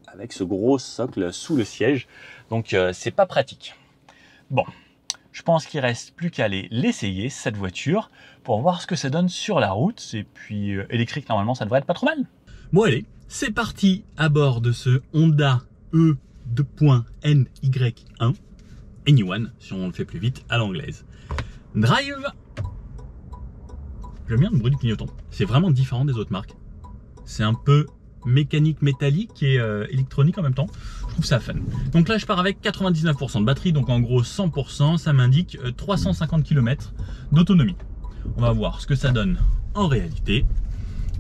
avec ce gros socle sous le siège. Donc, c'est pas pratique. Bon, je pense qu'il reste plus qu'à aller l'essayer, cette voiture, pour voir ce que ça donne sur la route. Et puis, électrique, normalement, ça devrait être pas trop mal. Bon, allez, c'est parti à bord de ce Honda E2.NY1. Anyone, si on le fait plus vite, à l'anglaise. Drive. J'aime bien le bruit du clignotant. C'est vraiment différent des autres marques. C'est un peu mécanique métallique et électronique en même temps. Je trouve ça fun. Donc là, je pars avec 99% de batterie. Donc en gros, 100%. Ça m'indique 350 km d'autonomie. On va voir ce que ça donne en réalité.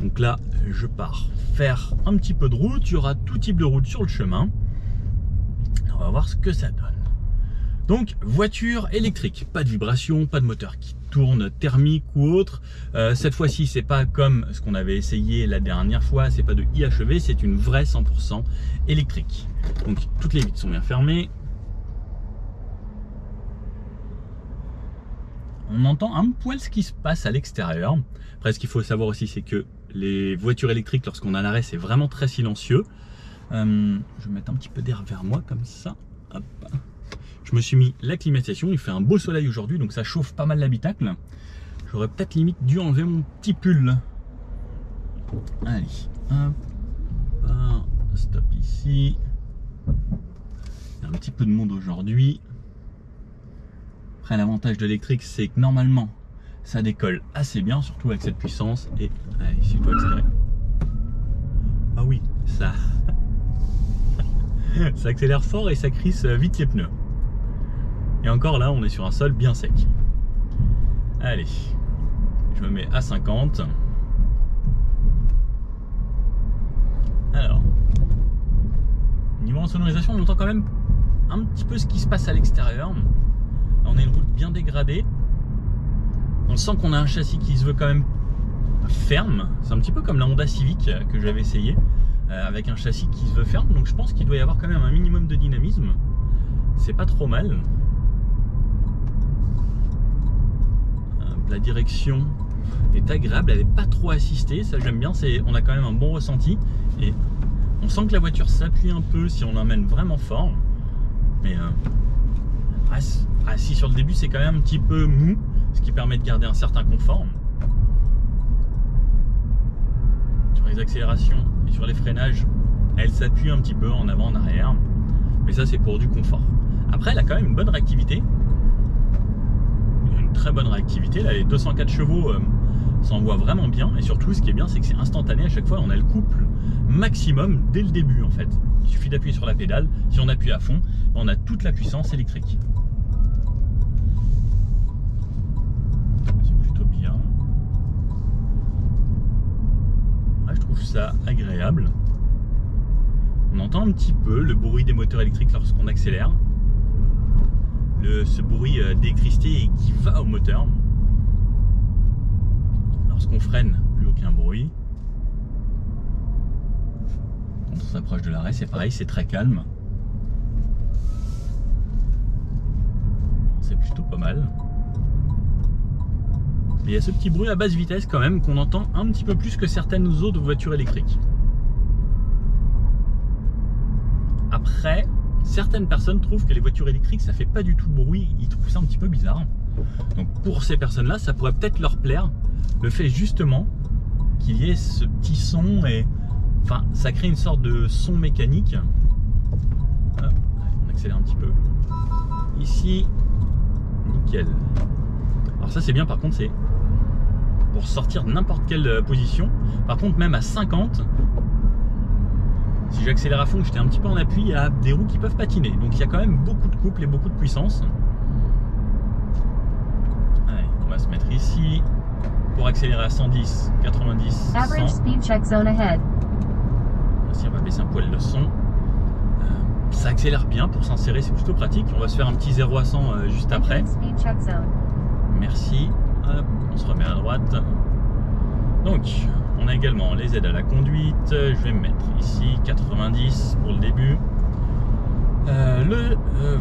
Donc là, je pars faire un petit peu de route. Il y aura tout type de route sur le chemin. On va voir ce que ça donne. Donc, voiture électrique, pas de vibration, pas de moteur qui tourne thermique ou autre. Cette fois-ci, c'est pas comme ce qu'on avait essayé la dernière fois, c'est pas de IHEV, c'est une vraie 100% électrique. Donc, toutes les vitres sont bien fermées. On entend un poil ce qui se passe à l'extérieur. Après, ce qu'il faut savoir aussi, c'est que les voitures électriques, lorsqu'on a l'arrêt, c'est vraiment très silencieux. Je vais mettre un petit peu d'air vers moi, comme ça. Hop. Je me suis mis la climatisation, il fait un beau soleil aujourd'hui, donc ça chauffe pas mal l'habitacle. J'aurais peut-être limite dû enlever mon petit pull. Allez, hop, stop ici. Il y a un petit peu de monde aujourd'hui. Après, l'avantage de l'électrique, c'est que normalement, ça décolle assez bien, surtout avec cette puissance. Et allez, si je dois accélérer. Ah oui, ça accélère fort et ça crisse vite les pneus. Et encore là, on est sur un sol bien sec. Allez, je me mets à 50. Alors, niveau en sonorisation, on entend quand même un petit peu ce qui se passe à l'extérieur. On a une route bien dégradée. On sent qu'on a un châssis qui se veut quand même ferme. C'est un petit peu comme la Honda Civic que j'avais essayé, avec un châssis qui se veut ferme. Donc je pense qu'il doit y avoir quand même un minimum de dynamisme. C'est pas trop mal. La direction est agréable, elle n'est pas trop assistée, ça j'aime bien, on a quand même un bon ressenti et on sent que la voiture s'appuie un peu si on l'emmène vraiment fort, mais si sur le début c'est quand même un petit peu mou, ce qui permet de garder un certain confort. Sur les accélérations et sur les freinages, elle s'appuie un petit peu en avant, en arrière, mais ça c'est pour du confort. Après elle a quand même une bonne réactivité. Très bonne réactivité, là les 204 chevaux s'envoient vraiment bien, et surtout ce qui est bien c'est que c'est instantané, à chaque fois on a le couple maximum dès le début en fait. Il suffit d'appuyer sur la pédale, si on appuie à fond, on a toute la puissance électrique. C'est plutôt bien. Ouais, je trouve ça agréable. On entend un petit peu le bruit des moteurs électriques lorsqu'on accélère. Ce bruit d'électricité qui va au moteur. Lorsqu'on freine, plus aucun bruit. Quand on s'approche de l'arrêt, c'est pareil, c'est très calme. C'est plutôt pas mal. Et il y a ce petit bruit à basse vitesse quand même qu'on entend un petit peu plus que certaines autres voitures électriques. Après, certaines personnes trouvent que les voitures électriques ça fait pas du tout de bruit, ils trouvent ça un petit peu bizarre. Donc pour ces personnes-là, ça pourrait peut-être leur plaire le fait justement qu'il y ait ce petit son et enfin ça crée une sorte de son mécanique. Hop, on accélère un petit peu. Ici, nickel. Alors ça c'est bien, par contre c'est pour sortir de n'importe quelle position. Par contre même à 50, Si j'accélère à fond, j'étais un petit peu en appui, il y a des roues qui peuvent patiner. Donc il y a quand même beaucoup de couple et beaucoup de puissance. Allez, on va se mettre ici pour accélérer à 110, 90, 100. Average speed check zone ahead. Ici, on va baisser un poil le son. Ça accélère bien pour s'insérer, c'est plutôt pratique. On va se faire un petit 0 à 100 juste après. Speed check zone. Merci. Hop, on se remet à droite. Donc, on a également les aides à la conduite. Je vais me mettre ici 90 pour le début. Le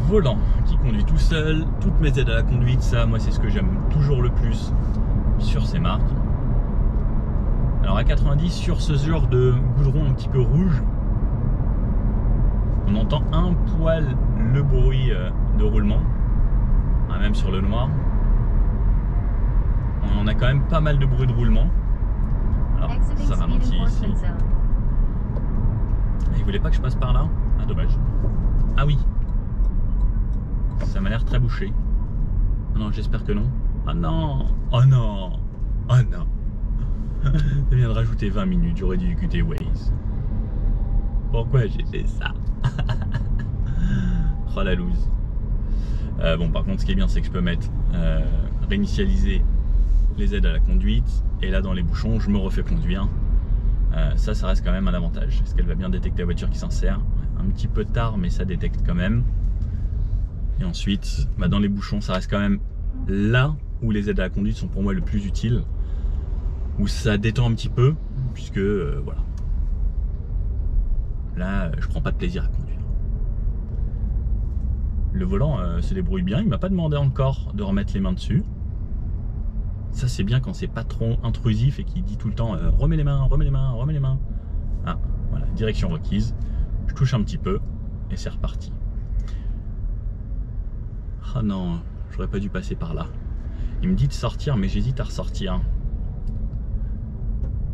volant qui conduit tout seul. Toutes mes aides à la conduite, ça, moi, c'est ce que j'aime toujours le plus sur ces marques. Alors à 90 sur ce genre de goudron un petit peu rouge, on entend un poil le bruit de roulement, même sur le noir. On a quand même pas mal de bruit de roulement. Alors ça ralentit ici. Il voulait pas que je passe par là? Ah dommage. Ah oui. Ça m'a l'air très bouché. Ah non, j'espère que non. Ah non. Oh non. Oh non. Ça vient de rajouter 20 minutes, j'aurais dû écouter Waze. Pourquoi j'ai fait ça? Oh la loose. Bon, par contre, ce qui est bien, c'est que je peux mettre réinitialiser les aides à la conduite. Et là, dans les bouchons, je me refais conduire. Ça reste quand même un avantage. Est-ce qu'elle va bien détecter la voiture qui s'insère? Un petit peu tard, mais ça détecte quand même. Et ensuite, dans les bouchons, ça reste quand même là où les aides à la conduite sont pour moi le plus utiles. Où ça détend un petit peu, puisque voilà. Là, je prends pas de plaisir à conduire. Le volant se débrouille bien, il m'a pas demandé encore de remettre les mains dessus. Ça c'est bien quand c'est pas trop intrusif et qu'il dit tout le temps remets les mains, remets les mains, remets les mains. Ah, voilà, direction requise. Je touche un petit peu et c'est reparti. Ah non, j'aurais pas dû passer par là. Il me dit de sortir, mais j'hésite à ressortir.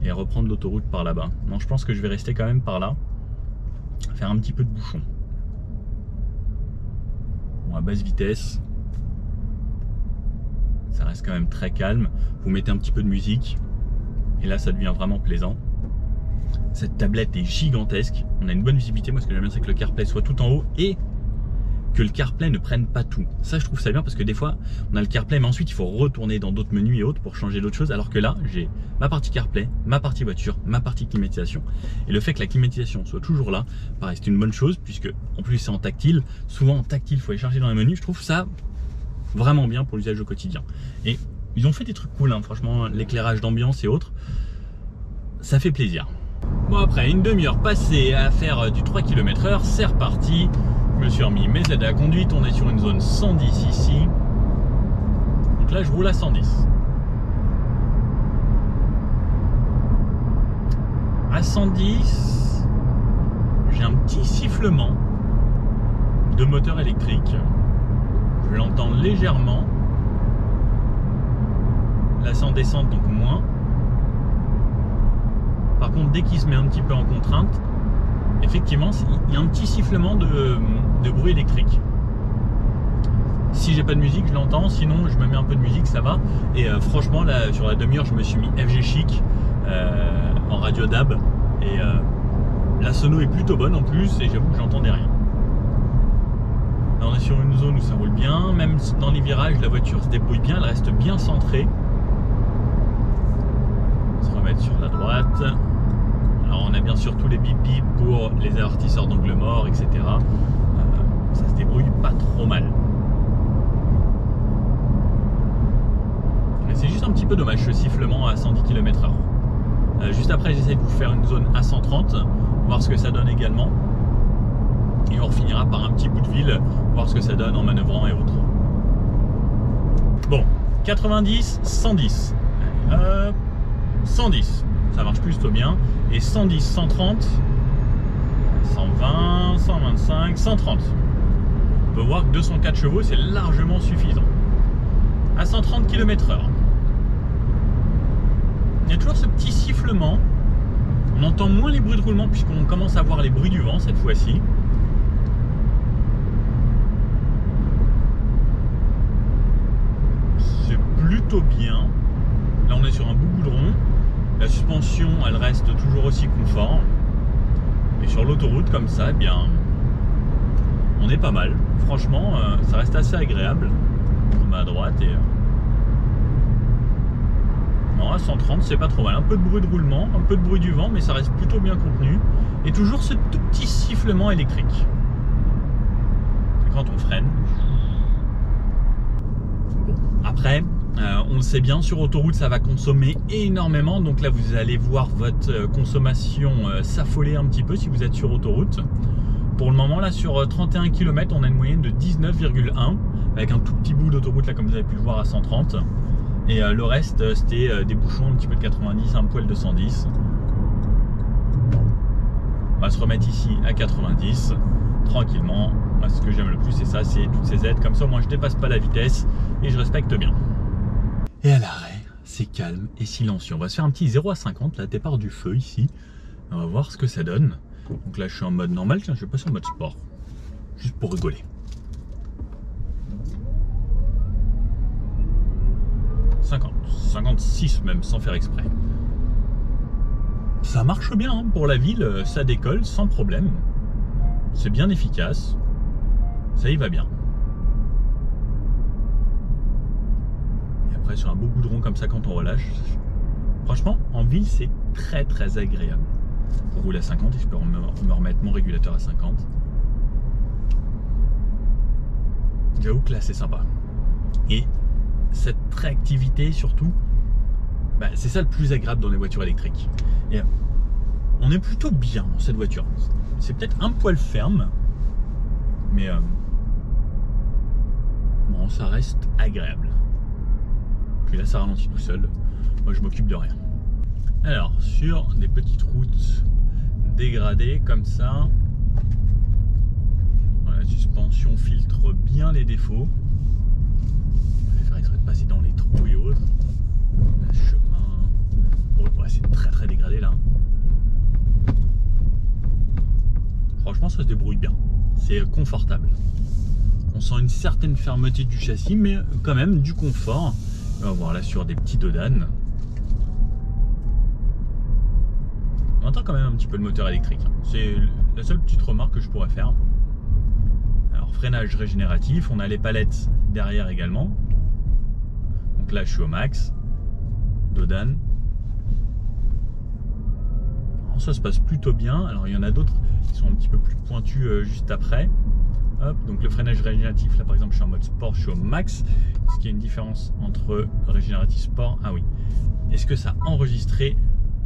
Et à reprendre l'autoroute par là-bas. Non, je pense que je vais rester quand même par là. Faire un petit peu de bouchon. Bon, à basse vitesse. Ça reste quand même très calme. Vous mettez un petit peu de musique. Et là, ça devient vraiment plaisant. Cette tablette est gigantesque. On a une bonne visibilité. Moi, ce que j'aime bien, c'est que le CarPlay soit tout en haut et que le CarPlay ne prenne pas tout. Ça, je trouve ça bien parce que des fois, on a le CarPlay, mais ensuite, il faut retourner dans d'autres menus et autres pour changer d'autres choses. Alors que là, j'ai ma partie CarPlay, ma partie voiture, ma partie climatisation. Et le fait que la climatisation soit toujours là, pareil, c'est une bonne chose puisque, en plus, c'est en tactile. Souvent, en tactile, il faut aller charger dans les menus. Je trouve ça vraiment bien pour l'usage au quotidien. Et ils ont fait des trucs cool, hein, franchement, l'éclairage d'ambiance et autres. Ça fait plaisir. Bon, après une demi-heure passée à faire du 3 km/h, c'est reparti. Je me suis remis mes aides à la conduite, on est sur une zone 110 ici. Donc là je roule à 110. À 110, j'ai un petit sifflement de moteur électrique. Je l'entends légèrement. Là c'est en descente donc moins. Par contre dès qu'il se met un petit peu en contrainte, effectivement, il y a un petit sifflement de bruit électrique. Si j'ai pas de musique, je l'entends. Sinon, je me mets un peu de musique, ça va. Et franchement, là, sur la demi-heure, je me suis mis FG Chic en radio DAB. Et la sono est plutôt bonne en plus. Et j'avoue que j'entendais rien. Là, on est sur une zone où ça roule bien. Même dans les virages, la voiture se débrouille bien. Elle reste bien centrée. On va se remettre sur la droite. Alors on a bien sûr tous les bip bip pour les avertisseurs d'angle mort, etc. Ça se débrouille pas trop mal. Mais c'est juste un petit peu dommage ce sifflement à 110 km/h. Juste après j'essaie de vous faire une zone à 130, voir ce que ça donne également. Et on finira par un petit bout de ville, voir ce que ça donne en manœuvrant et autres. Bon, 90, 110. 110. Ça marche plutôt bien. Et 110, 130, 120, 125, 130. On peut voir que 204 chevaux, c'est largement suffisant. À 130 km/h. Il y a toujours ce petit sifflement. On entend moins les bruits de roulement puisqu'on commence à voir les bruits du vent cette fois-ci. C'est plutôt bien. Là, on est sur un bout goudron. La suspension, elle reste toujours aussi confort. Et sur l'autoroute comme ça, eh bien, on est pas mal. Franchement, ça reste assez agréable. On met à droite et... Non, à 130, c'est pas trop mal. Un peu de bruit de roulement, un peu de bruit du vent, mais ça reste plutôt bien contenu. Et toujours ce tout petit sifflement électrique. Et quand on freine. Après, on le sait bien, sur autoroute, ça va consommer énormément. Donc là, vous allez voir votre consommation s'affoler un petit peu si vous êtes sur autoroute. Pour le moment, là, sur 31 km, on a une moyenne de 19,1 avec un tout petit bout d'autoroute, là, comme vous avez pu le voir, à 130. Et le reste, c'était des bouchons un petit peu de 90, un poil de 110. On va se remettre ici à 90, tranquillement. Moi, ce que j'aime le plus, c'est ça, c'est toutes ces aides. Comme ça, moi, je dépasse pas la vitesse et je respecte bien. Et à l'arrêt, c'est calme et silencieux. On va se faire un petit 0 à 50, là, départ du feu ici. On va voir ce que ça donne. Donc là, je suis en mode normal. Tiens, je vais passer en mode sport, juste pour rigoler. 50, 56 même, sans faire exprès. Ça marche bien hein, pour la ville, ça décolle sans problème. C'est bien efficace. Ça y va bien. Et après, sur un beau goudron comme ça, quand on relâche, franchement, en ville, c'est très très agréable. Pour rouler à 50, et je peux me remettre mon régulateur à 50. J'avoue que là, c'est sympa. Et cette réactivité surtout, bah, c'est ça le plus agréable dans les voitures électriques. Et on est plutôt bien dans cette voiture. C'est peut-être un poil ferme, mais bon, ça reste agréable. Puis là, ça ralentit tout seul. Moi, je m'occupe de rien. Alors, sur des petites routes dégradées comme ça, la suspension filtre bien les défauts. De passer dans les trous et autres. Le chemin. Bon, ouais, c'est très très dégradé là. Franchement, ça se débrouille bien. C'est confortable. On sent une certaine fermeté du châssis, mais quand même du confort. On va voir là sur des petits dodanes. On entend quand même un petit peu le moteur électrique. C'est la seule petite remarque que je pourrais faire. Alors, freinage régénératif. On a les palettes derrière également. Donc là, je suis au max. Dodane. Alors, ça se passe plutôt bien. Alors, il y en a d'autres qui sont un petit peu plus pointus juste après. Hop, donc le freinage régénératif, là par exemple, je suis en mode sport, je suis au max. Est-ce qu'il y a une différence entre régénératif sport? Ah oui. Est-ce que ça a enregistré?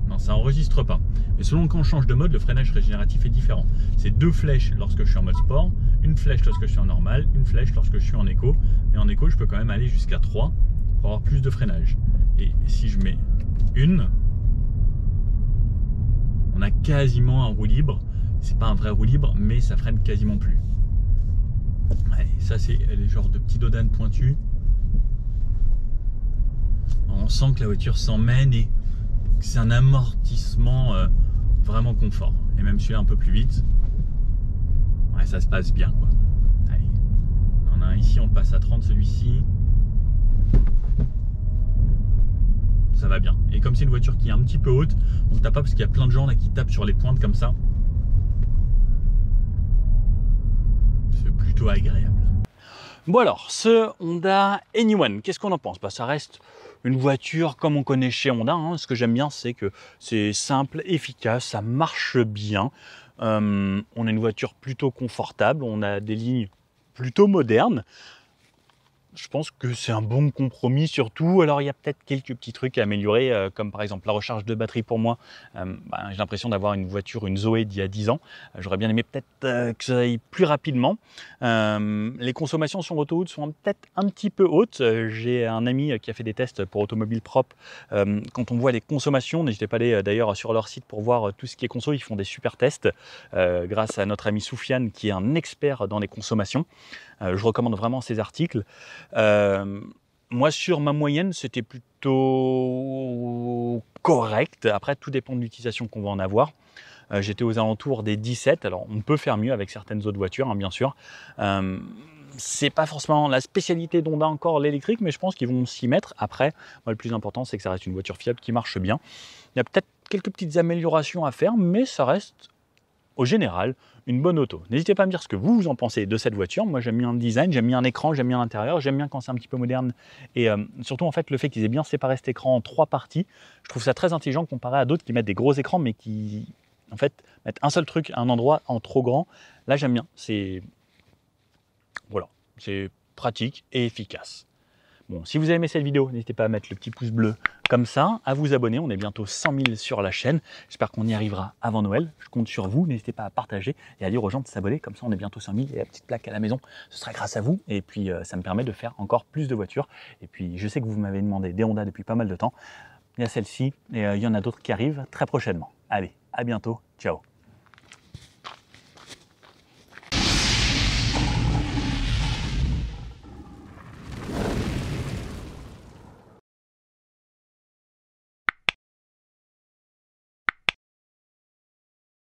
Non, ça enregistre pas. Mais selon quand on change de mode, le freinage régénératif est différent. C'est 2 flèches lorsque je suis en mode sport, une flèche lorsque je suis en normal, une flèche lorsque je suis en éco. Mais en éco, je peux quand même aller jusqu'à 3 pour avoir plus de freinage. Et si je mets une, on a quasiment un roue libre. C'est pas un vrai roue libre, mais ça freine quasiment plus. Allez, ça c'est les genres de petits dodanes pointus. On sent que la voiture s'emmène et que c'est un amortissement vraiment confort. Et même celui-là un peu plus vite. Ouais, ça se passe bien quoi. Allez. On a un ici, on passe à 30 celui-ci. Ça va bien. Et comme c'est une voiture qui est un petit peu haute, on ne tape pas parce qu'il y a plein de gens là qui tapent sur les pointes comme ça. C'est plutôt agréable. Bon alors, ce Honda Anyone, qu'est-ce qu'on en pense? Bah, ça reste une voiture comme on connaît chez Honda. Hein. Ce que j'aime bien, c'est que c'est simple, efficace, ça marche bien. On a une voiture plutôt confortable, on a des lignes plutôt modernes. Je pense que c'est un bon compromis surtout. Alors il y a peut-être quelques petits trucs à améliorer, comme par exemple la recharge de batterie pour moi. J'ai l'impression d'avoir une voiture, une Zoé d'il y a 10 ans. J'aurais bien aimé peut-être que ça aille plus rapidement. Les consommations sur autoroute sont peut-être un petit peu hautes. J'ai un ami qui a fait des tests pour Automobile Propre. Quand on voit les consommations, n'hésitez pas à aller d'ailleurs sur leur site pour voir tout ce qui est conso. Ils font des super tests grâce à notre ami Soufiane qui est un expert dans les consommations. Je recommande vraiment ces articles. Moi, sur ma moyenne, c'était plutôt correct. Après, tout dépend de l'utilisation qu'on va en avoir. J'étais aux alentours des 17. Alors, on peut faire mieux avec certaines autres voitures, hein, bien sûr. C'est pas forcément la spécialité d'Honda encore, l'électrique, mais je pense qu'ils vont s'y mettre. Après, moi, le plus important, c'est que ça reste une voiture fiable qui marche bien. Il y a peut-être quelques petites améliorations à faire, mais ça reste au général, une bonne auto. N'hésitez pas à me dire ce que vous en pensez de cette voiture. Moi, j'aime bien le design, j'aime bien l'écran, j'aime bien l'intérieur, j'aime bien quand c'est un petit peu moderne. Et surtout, en fait, le fait qu'ils aient bien séparé cet écran en 3 parties, je trouve ça très intelligent comparé à d'autres qui mettent des gros écrans, mais qui, en fait, mettent un seul truc à un endroit en trop grand. Là, j'aime bien. Voilà, c'est pratique et efficace. Bon, si vous avez aimé cette vidéo, n'hésitez pas à mettre le petit pouce bleu comme ça, à vous abonner. On est bientôt 100 000 sur la chaîne. J'espère qu'on y arrivera avant Noël. Je compte sur vous. N'hésitez pas à partager et à dire aux gens de s'abonner. Comme ça, on est bientôt 100 000 et la petite plaque à la maison, ce sera grâce à vous. Et puis, ça me permet de faire encore plus de voitures. Et puis, je sais que vous m'avez demandé des Honda depuis pas mal de temps. Il y a celle-ci et il y en a d'autres qui arrivent très prochainement. Allez, à bientôt. Ciao.